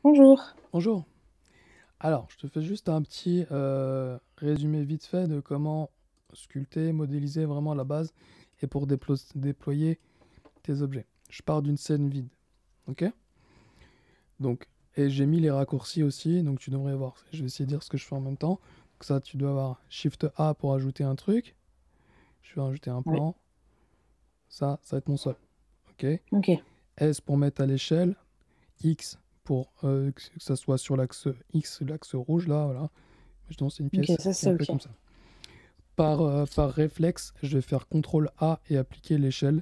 Bonjour. Bonjour. Alors, je te fais juste un petit résumé vite fait de comment sculpter, modéliser vraiment la base et pour déployer tes objets. Je pars d'une scène vide, ok? Donc, et j'ai mis les raccourcis aussi, donc tu devrais voir. Je vais essayer de dire ce que je fais en même temps. Donc ça, tu dois avoir Shift A pour ajouter un truc. Je vais ajouter un Oui, plan. Ça va être mon sol, ok? ok. S pour mettre à l'échelle. X pour que ça soit sur l'axe X, l'axe rouge là, voilà. Je c'est une Ok, pièce ça qui est c'est un peu ok. comme ça. Par réflexe, je vais faire CTRL A et appliquer l'échelle.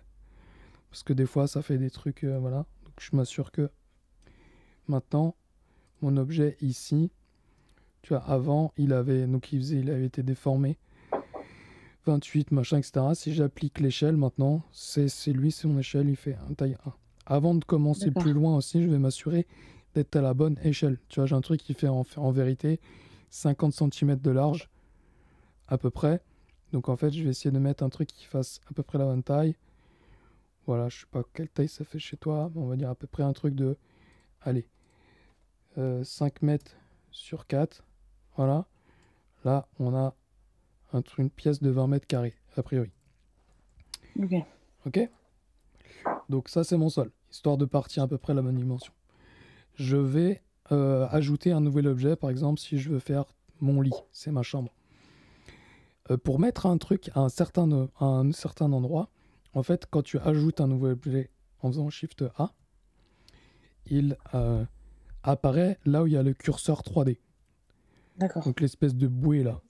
Parce que des fois, ça fait des trucs, voilà. Donc je m'assure que maintenant, mon objet ici, tu vois, avant, il avait été déformé. 28, machin, etc. Si j'applique l'échelle maintenant, c'est mon échelle, il fait un taille 1. Avant de commencer plus D'accord. loin aussi, je vais m'assurer d'être à la bonne échelle. Tu vois, j'ai un truc qui fait en vérité 50 cm de large, à peu près. Donc en fait, je vais essayer de mettre un truc qui fasse à peu près la bonne taille. Voilà, je sais pas quelle taille ça fait chez toi, mais on va dire à peu près un truc de, allez, 5 mètres sur 4. Voilà. Là, on a une pièce de 20 mètres carrés, a priori. Ok. Ok? Donc ça, c'est mon sol, histoire de partir à peu près la bonne dimension. Je vais ajouter un nouvel objet, par exemple, si je veux faire mon lit, c'est ma chambre. Pour mettre un truc à un certain endroit, en fait, quand tu ajoutes un nouvel objet en faisant Shift A, il apparaît là où il y a le curseur 3D. D'accord. Donc l'espèce de bouée là,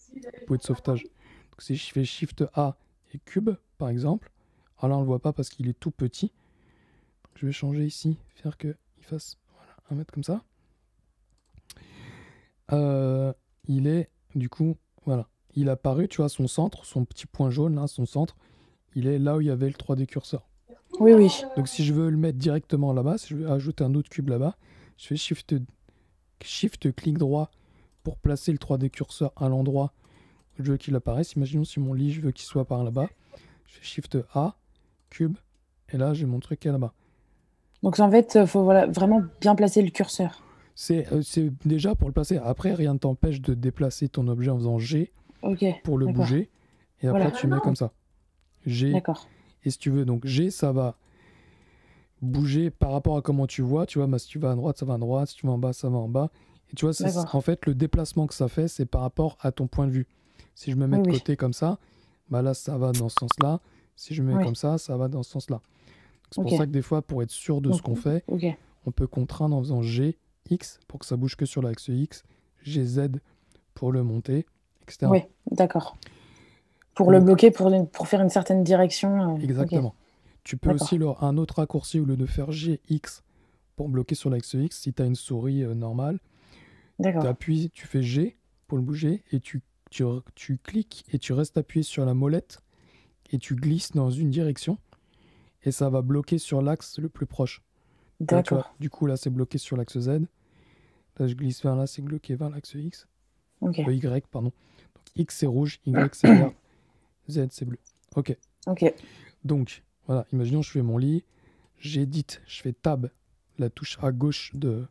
bouée de sauvetage. Donc si je fais Shift A et cube, par exemple, alors là on le voit pas parce qu'il est tout petit. Donc, je vais changer ici, faire qu'il fasse voilà, un mètre comme ça. Euh, il est, du coup, voilà. Il a apparu, tu vois, son centre, son petit point jaune là, son centre, il est là où il y avait le 3D curseur. Oui, oui. Donc si je veux le mettre directement là-bas, si je veux ajouter un autre cube là-bas, je fais Shift clic droit pour placer le 3D curseur à l'endroit où je veux qu'il apparaisse. Imaginons si mon lit, je veux qu'il soit par là-bas. Je fais Shift A, cube, et là j'ai mon truc qui est là-bas. Donc en fait, faut voilà, vraiment bien placer le curseur. C'est déjà pour le placer. Après, rien ne t'empêche de déplacer ton objet en faisant G Ok, pour le d'accord. bouger. Et après, Voilà. tu mets comme ça. G. D'accord. Et si tu veux, donc G, ça va bouger par rapport à comment tu vois. Tu vois, bah, si tu vas à droite, ça va à droite. Si tu vas en bas, ça va en bas. Et tu vois, en D'accord. fait, le déplacement que ça fait, c'est par rapport à ton point de vue. Si je me mets Oui, de oui. côté comme ça, bah là, ça va dans ce sens-là. Si je me mets Oui. comme ça va dans ce sens-là. C'est pour ça que Ok. des fois, pour être sûr de ce Donc, qu'on fait, ok. on peut contraindre en faisant G, X pour que ça bouge que sur l'axe X, G, Z pour le monter, etc. Oui, d'accord. Pour le Donc, bloquer, pour faire une certaine direction. Ok. exactement. Tu peux aussi, D'accord. un autre raccourci au lieu de faire G, X pour bloquer sur l'axe X, si tu as une souris normale, D'accord. tu fais G pour le bouger et tu cliques et tu restes appuyé sur la molette et tu glisses dans une direction et ça va bloquer sur l'axe le plus proche. Là, tu vois, D'accord. du coup, là, c'est bloqué sur l'axe Z. Là, je glisse vers là, c'est bloqué vers l'axe X. Ok. Y, pardon. Donc, X, c'est rouge, Y, c'est vert, Z, c'est bleu. Ok. Ok. Donc, voilà, imaginons, je fais mon lit, j'édite, je fais Tab, la touche à gauche De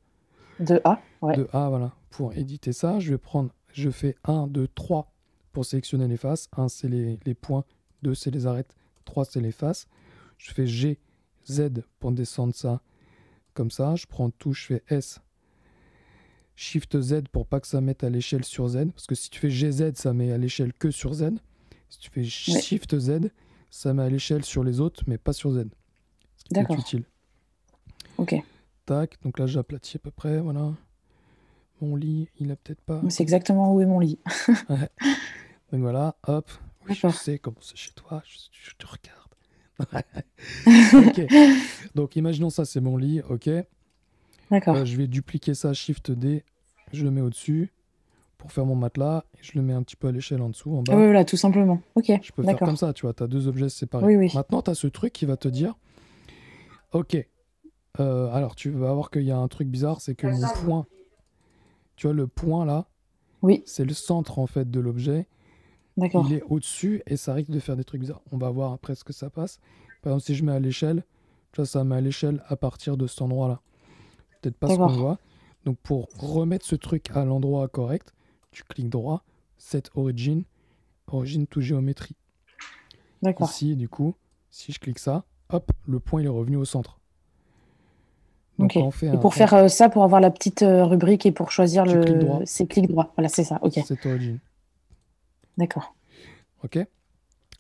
A. Ouais. de A, voilà, pour éditer ça. Je fais 1, 2, 3 pour sélectionner les faces. 1, c'est les points, 2, c'est les arêtes, 3, c'est les faces. Je fais G, Z pour descendre ça comme ça. Je prends tout, je fais S, Shift Z pour pas que ça mette à l'échelle sur Z. Parce que si tu fais GZ, ça met à l'échelle que sur Z. Si tu fais Oui. Shift Z, ça met à l'échelle sur les autres, mais pas sur Z. Ce qui peut être D'accord. utile. Ok. Tac, donc là j'aplatis à peu près, voilà. Mon lit, il a peut-être pas. C'est exactement où est mon lit. Ouais. Donc voilà, hop. Oui, je D'accord. sais comment c'est chez toi, je te regarde. Ok, donc imaginons ça, c'est mon lit, ok. D'accord. Je vais dupliquer ça, Shift D, je le mets au-dessus pour faire mon matelas, et je le mets un petit peu à l'échelle en dessous, en Ah oui, bas. voilà, tout simplement. Ok. Je peux faire comme D'accord. ça, tu vois, tu as deux objets séparés. Oui, oui. Maintenant, tu as ce truc qui va te dire, ok, alors tu vas voir qu'il y a un truc bizarre, c'est que mon point, tu vois, le point là, Oui. c'est le centre en fait de l'objet. Il D'accord. est au-dessus et ça risque de faire des trucs bizarres. On va voir après ce que ça passe. Par exemple, si je mets à l'échelle, tu vois, ça met à l'échelle à partir de cet endroit-là. Peut-être pas ce qu'on D'accord. voit. Donc pour remettre ce truc à l'endroit correct, tu cliques droit, Set Origin, Origin to Géométrie. D'accord. Ici, du coup, si je clique ça, hop, le point il est revenu au centre. Donc Ok. quand on fait Et pour faire ça, pour avoir la petite rubrique et pour choisir tu cliques droit, c'est clic droit. Voilà, c'est ça. Ok. Set Origin. D'accord. Ok?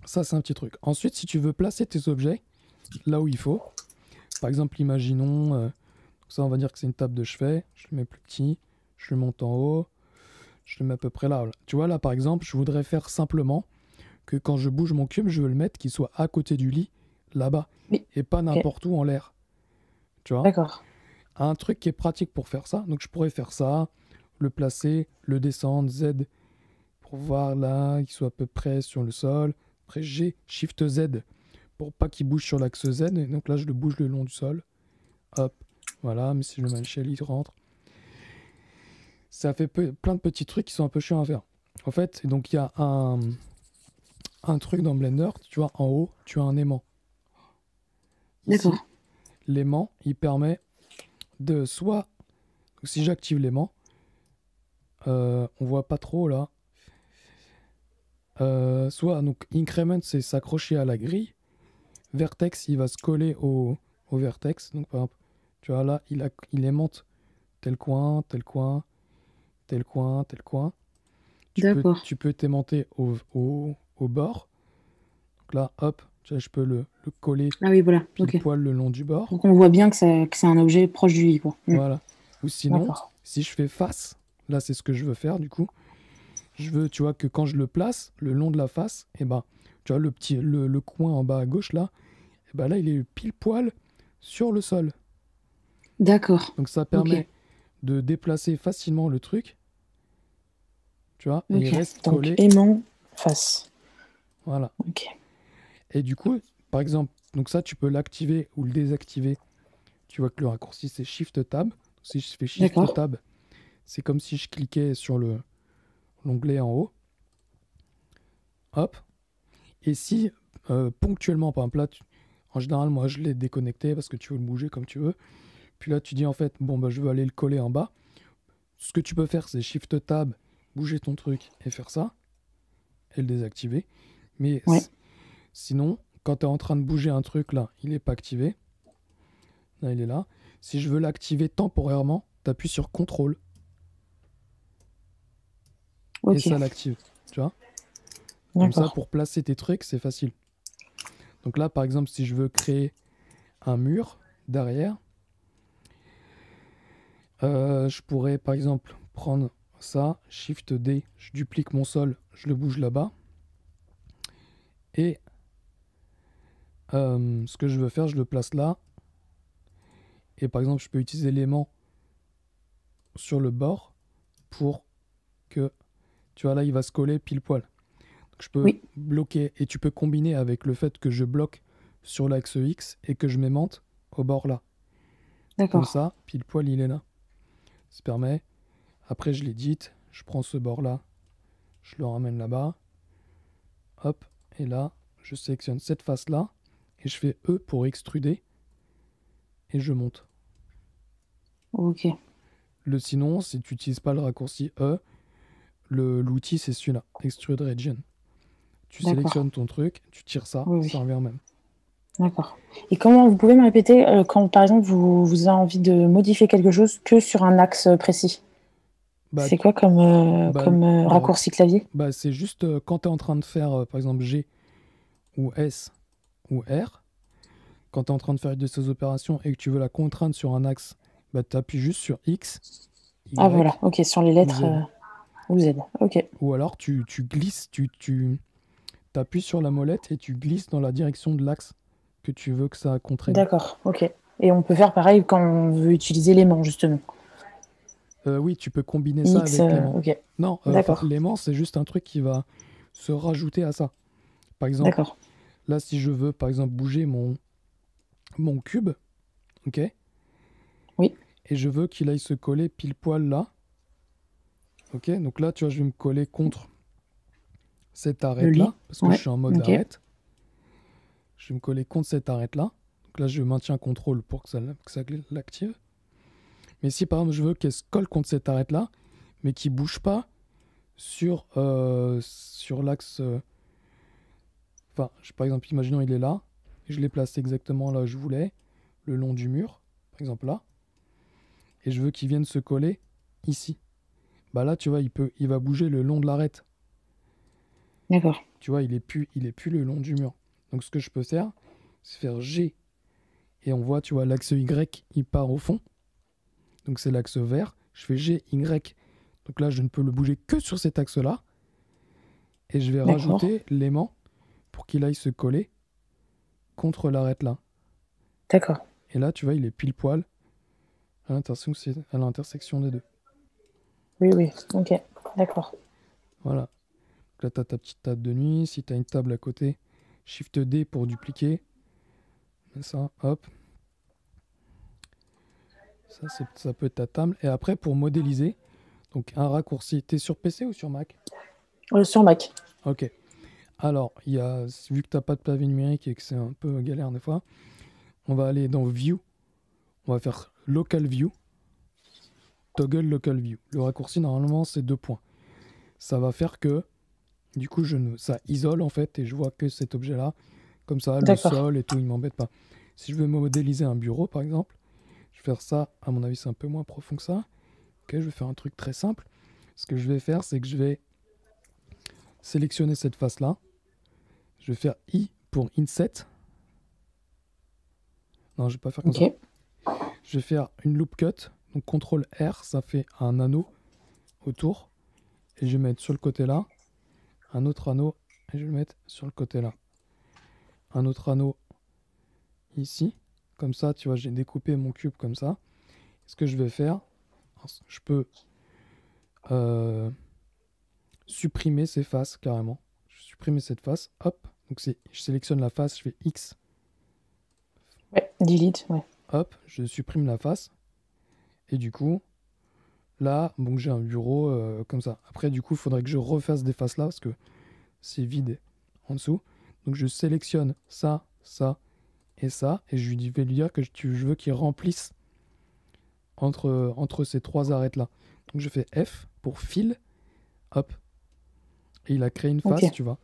Ça, c'est un petit truc. Ensuite, si tu veux placer tes objets là où il faut, par exemple, imaginons, ça, on va dire que c'est une table de chevet, je le mets plus petit, je le monte en haut, je le mets à peu près là. Voilà. Tu vois, là, par exemple, je voudrais faire simplement que quand je bouge mon cube, je veux le mettre qu'il soit à côté du lit, là-bas, Oui. et pas Ok. n'importe où en l'air. Tu vois? D'accord. Un truc qui est pratique pour faire ça, donc je pourrais faire ça, le placer, le descendre, Z, pour voir là, qu'il soit à peu près sur le sol. Après, G, Shift Z, pour pas qu'il bouge sur l'axe Z, et donc là, je le bouge le long du sol. Hop, voilà, mais si je le mets à l'échelle, il rentre. Ça fait plein de petits trucs qui sont un peu chiants à faire. En fait, et donc il y a un truc dans Blender, tu vois, en haut, tu as un aimant. Ici, D'accord. l'aimant, il permet de soit, donc si j'active l'aimant, on voit pas trop là, soit, donc increment, c'est s'accrocher à la grille, vertex, il va se coller au vertex, donc par exemple, tu vois là, il aimante tel coin, tel coin, tel coin, tel coin. D'accord. Tu peux t'aimanter au bord. Donc là, hop, tu vois, je peux le coller Ah oui, voilà. pile Ok. poil le long du bord. Donc on voit bien que c'est un objet proche du lit, quoi. Voilà. Ou sinon, D'accord. si je fais face, là c'est ce que je veux faire du coup. Je veux, tu vois, que quand je le place le long de la face, et ben, tu vois, le coin en bas à gauche là, et ben là il est pile poil sur le sol. D'accord. Donc ça Ok. permet de déplacer facilement le truc, tu vois, et il Ok. reste Donc collé. aimant face. Voilà. Ok. Et du coup, par exemple, donc ça tu peux l'activer ou le désactiver. Tu vois que le raccourci c'est Shift Tab. Si je fais Shift D'accord. Tab, c'est comme si je cliquais sur l'onglet en haut. Hop. Et si ponctuellement, par exemple là, en général, moi je l'ai déconnecté parce que tu veux le bouger comme tu veux. Puis là, tu dis en fait, bon, bah, je veux aller le coller en bas. Ce que tu peux faire, c'est Shift Tab, bouger ton truc et faire ça, et le désactiver. Mais Ouais. sinon, quand tu es en train de bouger un truc là, il n'est pas activé. Là, il est là. Si je veux l'activer temporairement, tu appuies sur CTRL et Ok. ça l'active. Tu vois? Comme ça, D'accord. pour placer tes trucs, c'est facile. Donc là, par exemple, si je veux créer un mur derrière, je pourrais, par exemple, prendre ça, Shift D, je duplique mon sol, je le bouge là-bas. Et ce que je veux faire, je le place là. Et par exemple, je peux utiliser l'aimant sur le bord pour que, tu vois, là, il va se coller pile poil. Donc, je peux Oui. bloquer et tu peux combiner avec le fait que je bloque sur l'axe X et que je m'aimante au bord là. Comme D'accord. ça, pile poil, il est là. Ça permet. Après, je l'édite. Je prends ce bord-là. Je le ramène là-bas. Hop. Et là, je sélectionne cette face-là. Et je fais E pour extruder. Et je monte. Ok. Sinon, si tu n'utilises pas le raccourci E, l'outil, c'est celui-là. Extrude Region. Tu D'accord. sélectionnes ton truc. Tu tires ça. Oui, Ça oui. revient au même. D'accord. Et comment vous pouvez me répéter quand, par exemple, vous avez envie de modifier quelque chose que sur un axe précis? Bah, C'est quoi comme, bah, raccourci clavier? bah, c'est juste quand tu es en train de faire, par exemple, G ou S ou R. Quand tu es en train de faire une de ces opérations et que tu veux la contraindre sur un axe, bah, tu appuies juste sur X, Ah voilà, Y ok, sur les ou lettres Z. ou Z. Ok, Ou alors tu glisses, tu appuies sur la molette et tu glisses dans la direction de l'axe que tu veux que ça contraigne. d'accord, ok. Et on peut faire pareil quand on veut utiliser l'aimant, justement. Oui, tu peux combiner ça X, avec l'aimant. ok, Non, enfin, d'accord, l'aimant, c'est juste un truc qui va se rajouter à ça. Par exemple, d'accord. là, si je veux, par exemple, bouger mon cube, ok, et Oui, je veux qu'il aille se coller pile poil là, ok, donc là, tu vois, je vais me coller contre cette le lit. arête-là, parce que je Ouais, suis en mode ok, arête. Je vais me coller contre cette arête-là. Donc là, je maintiens CTRL pour que ça l'active. Mais si par exemple je veux qu'elle se colle contre cette arête-là, mais qui bouge pas sur l'axe. Enfin, par exemple, imaginons il est là, et je l'ai placé exactement là où je voulais, le long du mur, par exemple là, et je veux qu'il vienne se coller ici. Bah là, tu vois, il va bouger le long de l'arête. D'accord. Tu vois, il est plus le long du mur. Donc ce que je peux faire, c'est faire G, et on voit, tu vois, l'axe Y, il part au fond. Donc c'est l'axe vert. Je fais G, Y. Donc là, je ne peux le bouger que sur cet axe-là. Et je vais D'accord. rajouter l'aimant pour qu'il aille se coller contre l'arête là. D'accord. Et là, tu vois, il est pile poil à l'intersection des deux. Oui, oui. Ok. D'accord. Voilà. Donc là, tu as ta petite table de nuit. Si tu as une table à côté, Shift D pour dupliquer. Ça, hop. Ça peut être ta table. Et après, pour modéliser, donc un raccourci. T'es sur PC ou sur Mac? Sur Mac. Ok. Alors, vu que tu n'as pas de clavier numérique et que c'est un peu galère des fois, on va aller dans View. On va faire Local View. Toggle Local View. Le raccourci, normalement, c'est 2 points. Ça va faire que, du coup, ça isole en fait et je vois que cet objet-là. Comme ça, le D'accord. sol et tout, il m'embête pas. Si je veux modéliser un bureau, par exemple, je vais faire ça. À mon avis, c'est un peu moins profond que ça. Ok, je vais faire un truc très simple. Ce que je vais faire, c'est que je vais sélectionner cette face-là. Je vais faire I pour Inset. Non, je vais pas faire comme ça. Ok. Je vais faire une loop cut. Donc CTRL R, ça fait un anneau autour. Et je vais mettre sur le côté là un autre anneau. Et je vais le mettre sur le côté là. Un autre anneau ici. Comme ça, tu vois, j'ai découpé mon cube comme ça. Ce que je vais faire, je peux supprimer ces faces carrément. Je vais supprimer cette face. Hop. Donc je sélectionne la face, je fais X. Ouais. Delete. Ouais. Hop, je supprime la face. Et du coup, là, bon, j'ai un bureau comme ça. Après, du coup, il faudrait que je refasse des faces là parce que c'est vide en dessous. Donc, je sélectionne ça, ça et ça. Et vais lui dire que je veux qu'il remplisse entre ces 3 arêtes là. Donc, je fais F pour fil. Hop. Et il a créé une Ok. face, tu vois.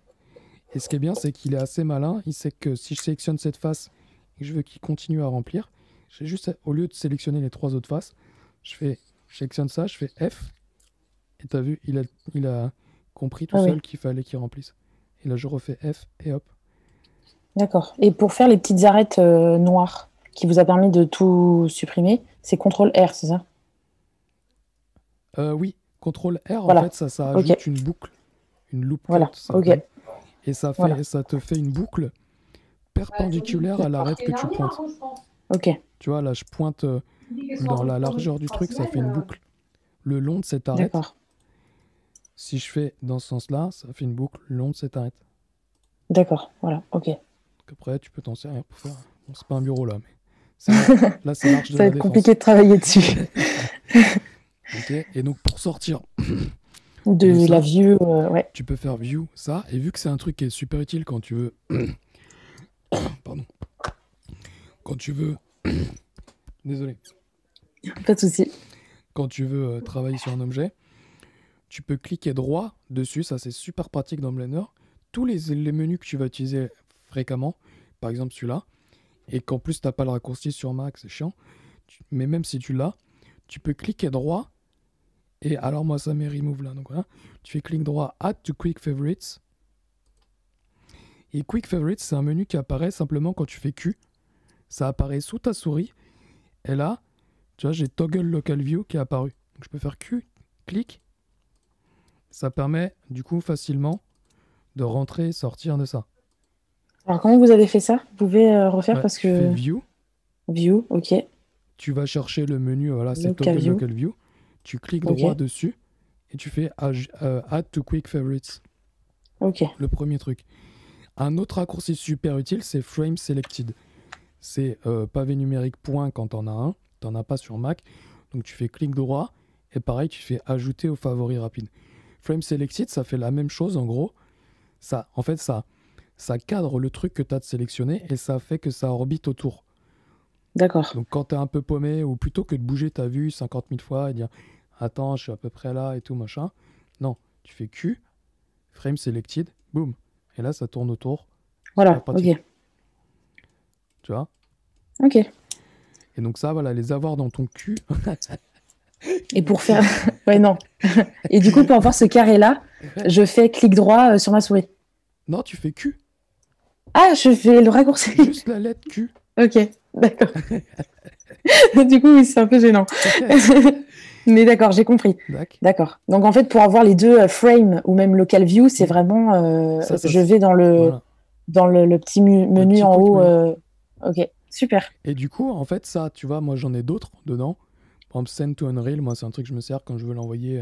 Et ce qui est bien, c'est qu'il est assez malin. Il sait que si je sélectionne cette face et que je veux qu'il continue à remplir, j'ai juste, au lieu de sélectionner les 3 autres faces, je sélectionne ça, je fais F. Et t'as vu, il a compris tout Ah oui. seul qu'il fallait qu'il remplisse. Et là, je refais F et hop. D'accord. Et pour faire les petites arêtes noires qui vous a permis de tout supprimer, c'est CTRL R, c'est ça? Oui, CTRL R, en Voilà. fait, ça Ok. ajoute une boucle. Une loop cut, Voilà. ça Ok. s'appelle. Et Voilà. ça te fait une boucle perpendiculaire à l'arête que tu pointes. Ok. Tu vois, là, je pointe dans la largeur du truc, ça fait une boucle. Le long de cette arête, D'accord. si je fais dans ce sens-là, ça fait une boucle le long de cette arête. D'accord. Voilà. Ok. Donc après, tu peux t'en servir pour faire. Bon, c'est pas un bureau là, mais là, c'est l'Arche de Ça va la être compliqué Défense. de travailler dessus. Ok. Et donc, pour sortir de De la ça, view, ouais. tu peux faire View, ça. Et vu que c'est un truc qui est super utile quand tu veux. Pardon. Quand tu veux. Désolé. Pas de souci. Quand tu veux travailler sur un objet, tu peux cliquer droit dessus. Ça, c'est super pratique dans Blender. Tous les menus que tu vas utiliser fréquemment, par exemple celui-là, et qu'en plus, tu n'as pas le raccourci sur Mac, c'est chiant. Mais même si tu l'as, tu peux cliquer droit. Et alors, moi, ça m'est remove là. Donc voilà. Tu fais clic droit, Add to Quick Favorites. Et Quick Favorites, c'est un menu qui apparaît simplement quand tu fais Q. Ça apparaît sous ta souris. Et là, tu vois, j'ai Toggle Local View qui est apparu. Donc je peux faire Q, clic. Ça permet du coup facilement de rentrer et sortir de ça. Alors, comment vous avez fait ça? Vous pouvez refaire Ouais, parce tu fais que View, view, ok. tu vas chercher le menu, voilà, c'est Local Toggle view, Local View. Tu cliques droit ok. dessus et tu fais Add to Quick Favorites, Ok. le premier truc. Un autre raccourci super utile, c'est Frame Selected. C'est pavé numérique point quand t'en as un, t'en as pas sur Mac. Donc tu fais clic droit et pareil, tu fais ajouter aux favoris rapides. Frame Selected, ça fait la même chose en gros. En fait, ça cadre le truc que tu as de sélectionné et ça fait que ça orbite autour. D'accord. Donc quand t'es un peu paumé, ou plutôt que de bouger ta vue 50 000 fois et dire attends, je suis à peu près là et tout machin, non, tu fais Q, frame selected, boum. Et là, ça tourne autour. Super Voilà, ok. pratique. Tu vois? Ok. Et donc ça, voilà, les avoir dans ton cul. Et pour faire... Ouais, non. Et du coup, pour avoir ce carré-là, je fais clic droit sur ma souris. Non, tu fais Q. Ah, je fais le raccourci. Juste la lettre Q. Ok, d'accord. Du coup, oui, c'est un peu gênant. Mais d'accord, j'ai compris. Dac. D'accord. Donc en fait, pour avoir les deux frames ou même local view, c'est Mm. vraiment, Ça, je vais voilà. dans le petit Le menu petit en quick haut. menu. Ok, super. Et du coup, en fait, ça, tu vois, moi j'en ai d'autres dedans. Par exemple, Send to Unreal, moi c'est un truc que je me sers quand je veux l'envoyer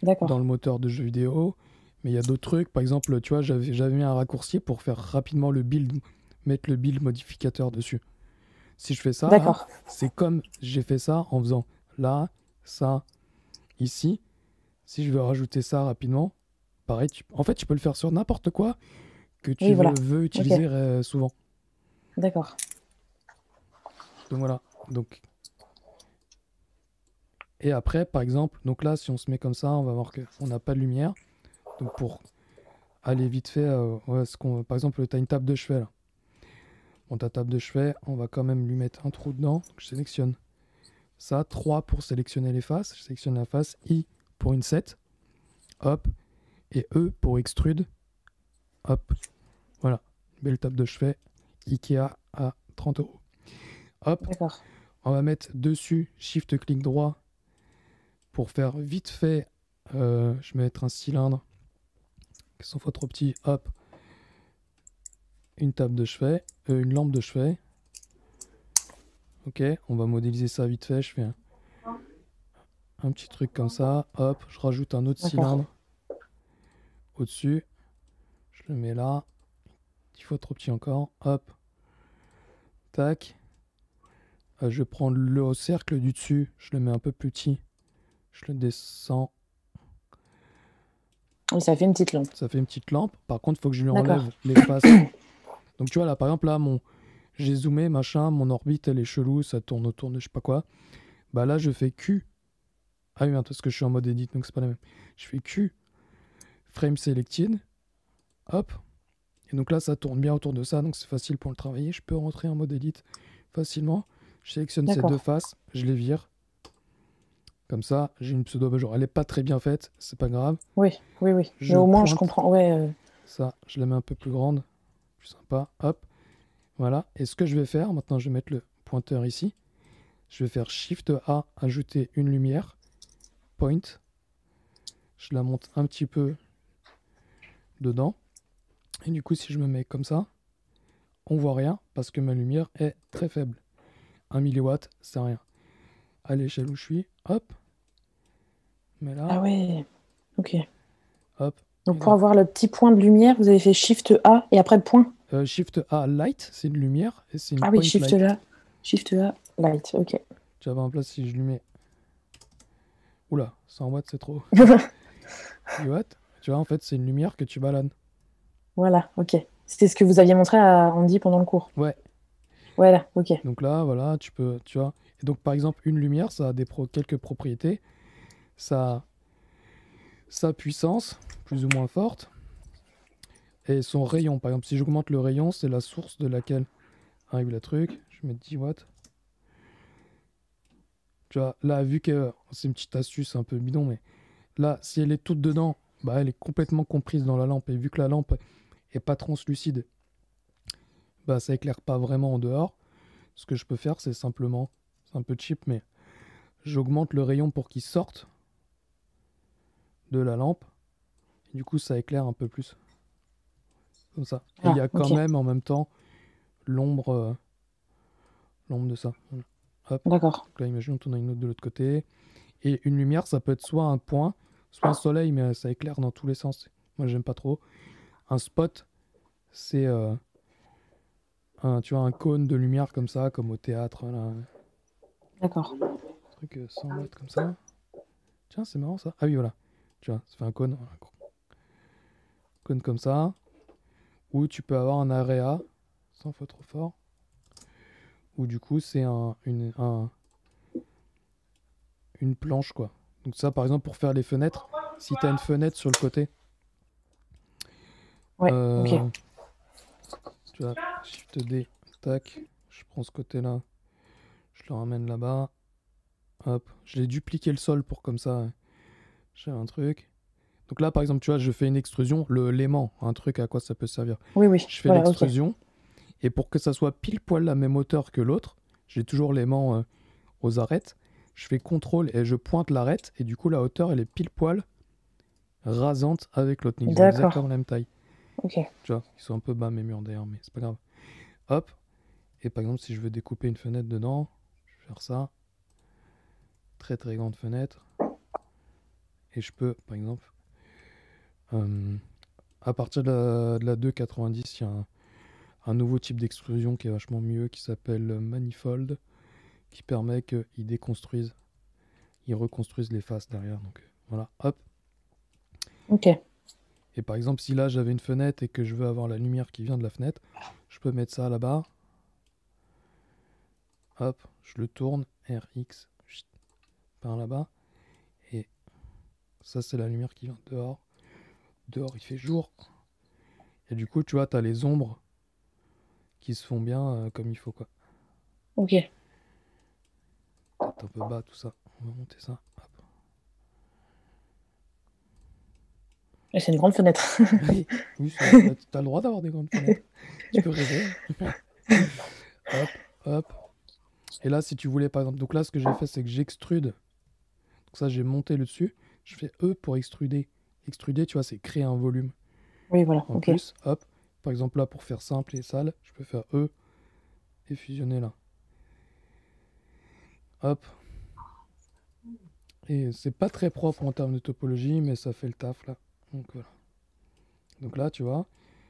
dans D'accord. le moteur de jeux vidéo. Mais il y a d'autres trucs. Par exemple, tu vois, j'avais mis un raccourci pour faire rapidement le build, mettre le build modificateur dessus. Si je fais ça, là, D'accord. c'est comme j'ai fait ça en faisant là, ça, ici. Si je veux rajouter ça rapidement, pareil, en fait, tu peux le faire sur n'importe quoi que tu Oui, voilà. veux Ok, utiliser souvent. d'accord. Donc voilà. Donc, et après, par exemple, donc là, si on se met comme ça, on va voir qu'on n'a pas de lumière. Donc pour aller vite fait, ouais, par exemple, tu as une table de chevet là. Bon, ta table de chevet, on va quand même lui mettre un trou dedans. Donc, je sélectionne ça. 3 pour sélectionner les faces. Je sélectionne la face. I pour une 7. Hop. Et E pour extrude. Hop. Voilà. Belle table de chevet. Ikea à 30 €. Hop. D'accord. On va mettre dessus Shift clic droit pour faire vite fait. Je vais mettre un cylindre qui sont fois trop petits. Hop. Une table de chevet. Une lampe de chevet. Ok. On va modéliser ça vite fait. Je fais un petit truc comme ça. Hop. Je rajoute un autre D'accord. cylindre au-dessus. Je le mets là. 10 fois trop petit encore. Hop. Tac. Je prends le cercle du dessus. Je le mets un peu plus petit. Je le descends. Oui, ça fait une petite lampe. Ça fait une petite lampe. Par contre, il faut que je lui D'accord. enlève les faces. Donc tu vois là, par exemple, là, j'ai zoomé, machin, mon orbite, elle est chelou, ça tourne autour de je sais pas quoi. Bah là, je fais Q. Ah oui, parce que je suis en mode edit, donc c'est pas la même. Je fais Q, frame selected. Hop. Et donc là, ça tourne bien autour de ça, donc c'est facile pour le travailler. Je peux rentrer en mode edit facilement. Je sélectionne ces deux D'accord. faces, je les vire. Comme ça, j'ai une pseudo genre elle est pas très bien faite, c'est pas grave. Oui, oui, oui. Mais Je au moins, je pointe comprends. Ouais, ça, je la mets un peu plus grande, plus sympa. Hop, voilà. Et ce que je vais faire, maintenant je vais mettre le pointeur ici. Je vais faire Shift A, ajouter une lumière, point. Je la monte un petit peu dedans. Et du coup, si je me mets comme ça, on voit rien parce que ma lumière est très faible. 1 mW, c'est rien. À l'échelle où je suis, hop, mais là, ah ouais. Ok. hop, Donc et pour là. avoir le petit point de lumière, vous avez fait Shift A et après point. Shift A, light, c'est une lumière, et c'est une Ah oui, point Shift light. là. Shift A, light. Ok. Tu vas voir en place si je lui mets. Oula, 100 watts, c'est trop. 10 watts. Tu vois, en fait, c'est une lumière que tu balades. Voilà, ok. C'était ce que vous aviez montré à Andy pendant le cours. Ouais. Voilà, ok. Donc là, voilà, tu peux, tu vois. Et donc, par exemple, une lumière, ça a quelques propriétés. Ça a sa puissance, plus ou moins forte, et son rayon. Par exemple, si j'augmente le rayon, c'est la source de laquelle arrive le truc. Je vais mettre 10 watts. Tu vois, là, vu que c'est une petite astuce un peu bidon, mais là, si elle est toute dedans, bah, elle est complètement comprise dans la lampe. Et vu que la lampe est pas translucide, bah, ça éclaire pas vraiment en dehors. Ce que je peux faire, c'est simplement, c'est un peu cheap, mais j'augmente le rayon pour qu'il sorte de la lampe. Et du coup, ça éclaire un peu plus. Comme ça. Et il y Ah, a quand ok. même en même temps l'ombre l'ombre de ça. Voilà. Hop. D'accord. Donc là, imagine, on tourne une autre de l'autre côté. Et une lumière, ça peut être soit un point, soit un soleil, mais ça éclaire dans tous les sens. Moi, j'aime pas trop. Un spot, c'est tu vois, un cône de lumière comme ça, comme au théâtre. Là. Un D'accord. truc 100 watts comme ça. Tiens, c'est marrant ça. Ah oui, voilà. Tu vois, ça fait un cône. Un cône comme ça. Ou tu peux avoir un area, sans fois trop fort. où du coup c'est une planche quoi. Donc ça par exemple pour faire les fenêtres, si tu as une fenêtre sur le côté, Ouais, ok. euh, tu vois, Shift D, tac, je prends ce côté-là, je le ramène là-bas, hop, je l'ai dupliqué le sol pour comme ça, j'ai un truc. Donc là par exemple tu vois je fais une extrusion, l'aimant, un truc à quoi ça peut servir. Oui, oui, Je fais voilà, ok. l'extrusion et pour que ça soit pile poil la même hauteur que l'autre, j'ai toujours l'aimant aux arêtes. Je fais CTRL et je pointe l'arête et du coup la hauteur elle est pile poil rasante avec l'autre. Ils ont exactement D'accord, la même taille. ok. Tu vois, ils sont un peu bas mes murs d'ailleurs, mais c'est pas grave. Hop. Et par exemple si je veux découper une fenêtre dedans, je vais faire ça. Très très grande fenêtre. Et je peux par exemple euh, à partir de la 2,90 il y a un nouveau type d'extrusion qui est vachement mieux qui s'appelle Manifold qui permet qu'ils déconstruisent, ils reconstruisent les faces derrière. Donc voilà, hop. Ok, Et par exemple, si là j'avais une fenêtre et que je veux avoir la lumière qui vient de la fenêtre, je peux mettre ça là-bas. Hop, je le tourne, RX, chut, par là-bas. Et ça, c'est la lumière qui vient dehors. Dehors, il fait jour. Et du coup, tu vois, tu as les ombres qui se font bien comme il faut, quoi. ok. Peut-être un peu bas, tout ça. On va monter ça. Hop. Et c'est une grande fenêtre. Oui, oui, bah, t'as le droit d'avoir des grandes fenêtres. Tu peux rêver. Hop, hop. Et là, si tu voulais, par exemple, donc là, ce que j'ai fait, c'est que j'extrude. Donc ça, j'ai monté le dessus. Je fais E pour extruder. Extruder, tu vois, c'est créer un volume. Oui, voilà, En ok. plus, hop. Par exemple, là, pour faire simple et sale, je peux faire E et fusionner là. Hop. Et c'est pas très propre en termes de topologie, mais ça fait le taf là. Donc voilà. Donc là, tu vois,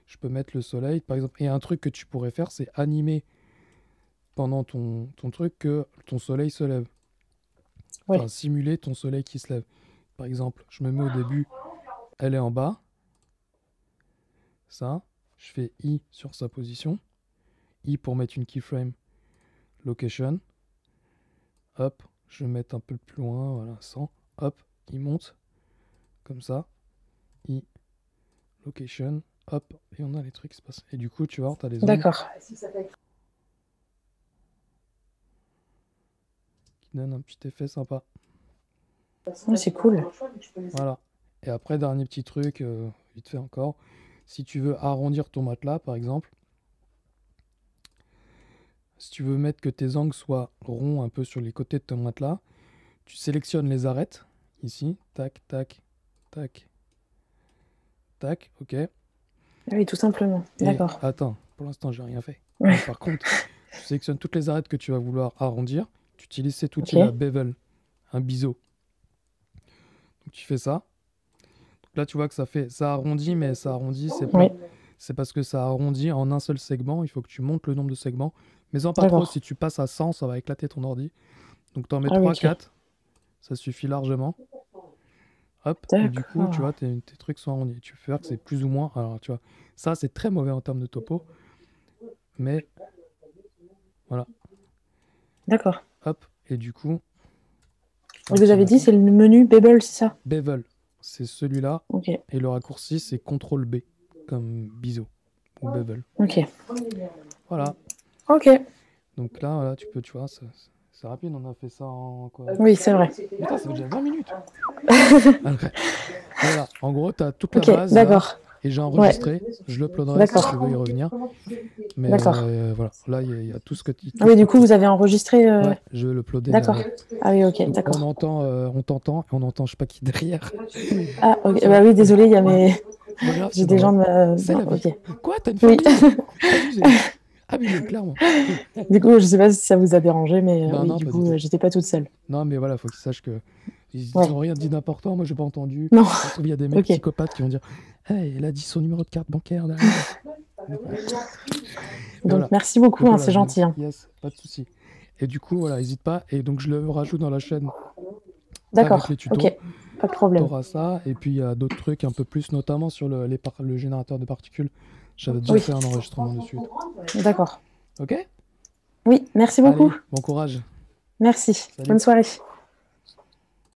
je peux mettre le soleil, par exemple. Et un truc que tu pourrais faire, c'est animer pendant ton truc que ton soleil se lève. Oui, Enfin, simuler ton soleil qui se lève. Par exemple, je me mets au début, elle est en bas. Ça. Je fais I sur sa position. I pour mettre une keyframe location. Hop, je vais mettre un peu plus loin, voilà, 100. Hop, il monte, comme ça. I, location, hop, et on a les trucs qui se passent. Et du coup, tu vois, tu as les ombres d'accord. qui donnent un petit effet sympa. Ouais, c'est cool. Voilà. Et après, dernier petit truc, vite fait encore. Si tu veux arrondir ton matelas, par exemple, si tu veux mettre que tes angles soient ronds un peu sur les côtés de ton matelas, tu sélectionnes les arêtes, ici, tac, tac, tac, tac, ok. Ah oui, tout simplement. Et D'accord. attends, pour l'instant, j'ai rien fait. Mais par contre, tu sélectionnes toutes les arêtes que tu vas vouloir arrondir. Tu utilises cet Ok. outil-là, bevel, un biseau. Donc tu fais ça. Donc là, tu vois que ça arrondit, mais ça arrondit, c'est Oui, pas, c'est parce que ça arrondit en un seul segment. Il faut que tu montes le nombre de segments. Mais en pas trop, d'accord. si tu passes à 100, ça va éclater ton ordi. Donc tu en mets Ah oui, 3, ok. 4, ça suffit largement. Hop, et du coup, tu D'accord. vois, tes trucs sont arrondis. Tu peux faire que c'est plus ou moins. Alors, tu vois, ça, c'est très mauvais en termes de topo. Mais voilà, D'accord. hop, et du coup, Et un vous petit avez dit, bouton. c'est le menu Babel, c'est ça? Bevel, c'est celui-là. Ok. Et le raccourci, c'est CTRL B, comme biseau, ou bevel. Ok. Voilà. Ok. Donc là, voilà, tu peux, tu vois, c'est rapide. On a fait ça en quoi? Oui, c'est vrai. Putain, ça fait déjà 20 minutes. Après. Voilà, en gros, tu as toute la Ok, base là. d'accord. Et j'ai Ouais, enregistré. Je l'uploaderai si tu d'accord. veux y revenir. Mais D'accord. voilà, là, il y a Ah tout ce oui, que du coup, tu. vous avez enregistré. Ouais, je vais l'uploader D'accord. derrière. Ah oui, ok, Donc d'accord. on t'entend et on entend je sais pas qui derrière. Ah, ok. C'est Bah oui, désolé, il y a mes. c'est pas grave, J'ai c'est des gens normal. de C'est la vie. Ok. Quoi, t'as une Oui. famille? Abusé. Abusé, clairement. Du coup, je sais pas si ça vous a dérangé, mais Non, oui, non, du pas du coup, tout. j'étais pas toute seule. Non, mais voilà, faut qu'ils sachent que ils Ouais. ont rien dit d'important. Moi, j'ai pas entendu. Non. Ça se trouve, il y a des mecs Ok. psychopathes qui vont dire, hey, elle a dit son numéro de carte bancaire derrière. Donc, ouais. Mais Donc, voilà. merci beaucoup, Donc hein, voilà, c'est gentil, hein. yes, pas de souci. Et du coup, voilà, n'hésite pas. Et donc, je le rajoute dans la chaîne avec D'accord. les Ok. tutos. Pas de problème. T'auras ça. Et puis, il y a d'autres trucs un peu plus, notamment sur le générateur de particules. J'avais déjà Oui. fait un enregistrement dessus. D'accord. Ok? Oui, merci beaucoup. Allez, bon courage. Merci. Bonne Salut. soirée.